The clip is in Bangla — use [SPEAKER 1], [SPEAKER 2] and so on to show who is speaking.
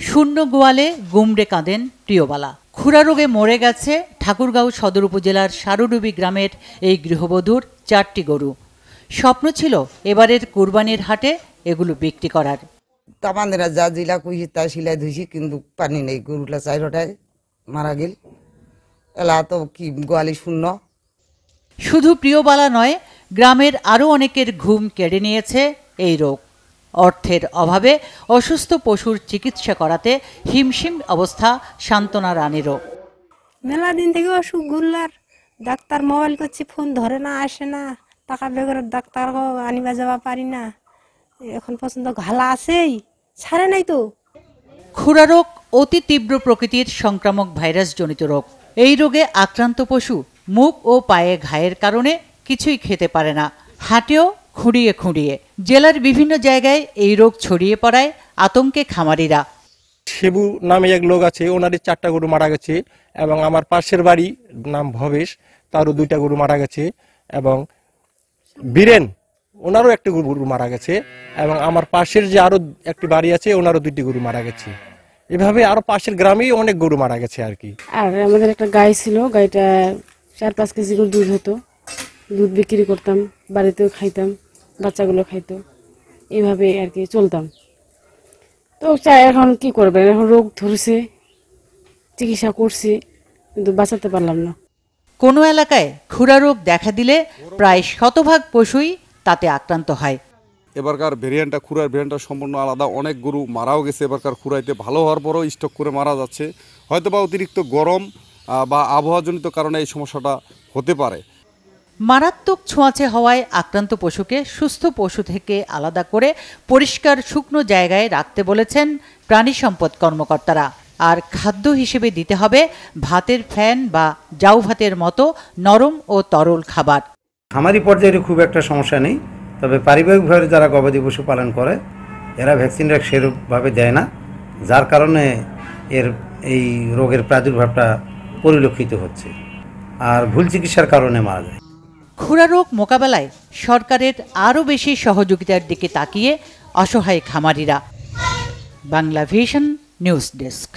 [SPEAKER 1] শূন্য গোয়ালে গুমড়ে কাঁদেন প্রিয়বালা। খুরা রোগে মরে গেছে ঠাকুরগাঁও সদর উপজেলার সারুডুবি গ্রামের এই গৃহবধূর 4টি গরু। স্বপ্ন ছিল এবারের কুরবানির হাটে এগুলো বিক্রি করার।
[SPEAKER 2] তামান্দেরা যা জিলা কুইছি তাই সিলাই ধুইছি, কিন্তু পানি নেই। গরুটা 4টায় মারা গেল। এলা তো কি গোয়ালি শূন্য।
[SPEAKER 1] শুধু প্রিয়বালা নয়, গ্রামের আরও অনেকের ঘুম কেড়ে নিয়েছে এই রোগ। অর্থের অভাবে অসুস্থ পশুর চিকিৎসা করাতে হিমশিম অবস্থা সান্ত্বনা রানীরও।
[SPEAKER 3] মেলা দিন থেকে অসুখ ঘুরলার, ডাক্তার মোবাইল করছি, ফোন ধরে না, আসে না। টাকা বেগর ডাক্তার আনিবা যাওয়া পারি না। এখন পর্যন্ত ঘালা আছেই, ছাড়ে নাই তো।
[SPEAKER 1] খুরা রোগ অতি তীব্র প্রকৃতির সংক্রামক ভাইরাস জনিত রোগ। এই রোগে আক্রান্ত পশু মুখ ও পায়ে ঘায়ের কারণে কিছুই খেতে পারে না, হাঁটেও খুঁড়িয়ে খুঁড়িয়ে। জেলার বিভিন্ন জায়গায় এই রোগ ছড়িয়ে পড়ায় আতঙ্কে খামারিরা।
[SPEAKER 4] শিবু নামে এক লোক আছে, ওনারই 4টা গরু মারা গেছে, এবং আমার পাশের বাড়ি নাম ভবেশ, তারও 2টা গরু মারা গেছে, এবং বীরেন ওনারও 1টি গরু মারা গেছে, এবং আমার পাশের যে আরো একটি বাড়ি আছে ওনারও 2টি গরু মারা গেছে। এভাবে আরো পাশের গ্রামেই অনেক গরু মারা গেছে আর কি।
[SPEAKER 5] আর আমাদের একটা গাই ছিল, গাইটা 4-5 কেজি করে দুধ হতো, দুধ বিক্রি করতাম, বাড়িতেও খাইতাম, বাচ্চাগুলো খাইতো, এইভাবে আর কি চলতাম। তো এখন কি করবেন, এখন রোগ ধরেছে, চিকিৎসা করছি, কিন্তু বাঁচাতে পারলাম না।
[SPEAKER 1] কোনো এলাকায় খুরা রোগ দেখা দিলে প্রায় 100% পশুই তাতে আক্রান্ত হয়।
[SPEAKER 6] এবারকার ভেরিয়েন্টটা, খুরার ভেরিয়েন্টটা সম্পূর্ণ আলাদা। অনেক গরু মারাও গেছে এবারকার খুরাইতে। ভালো হওয়ার পরেও স্টক করে মারা যাচ্ছে। হয়তো বা অতিরিক্ত গরম বা আবহাওয়াজনিত কারণে এই সমস্যাটা হতে পারে।
[SPEAKER 1] মারাত্মক ছোঁয়াচে হওয়ায় আক্রান্ত পশুকে সুস্থ পশু থেকে আলাদা করে পরিষ্কার শুকনো জায়গায় রাখতে বলেছেন প্রাণী সম্পদ কর্মকর্তারা। আর খাদ্য হিসেবে দিতে হবে ভাতের ফ্যান বা জাউ ভাতের মতো নরম ও তরল খাবার।
[SPEAKER 7] খামারি পর্যায়ে খুব একটা সমস্যা নেই, তবে পারিবারিকভাবে যারা গবাদি পশু পালন করে এরা ভ্যাকসিনটা সেরকমভাবে দেয় না, যার কারণে এই রোগের প্রাদুর্ভাবটা পরিলক্ষিত হচ্ছে, আর ভুল চিকিৎসার কারণে মারা যায়।
[SPEAKER 1] খুরা রোগ মোকাবেলায় সরকারের আরও বেশি সহযোগিতার দিকে তাকিয়ে অসহায় খামারিরা। Bangla vision news desk.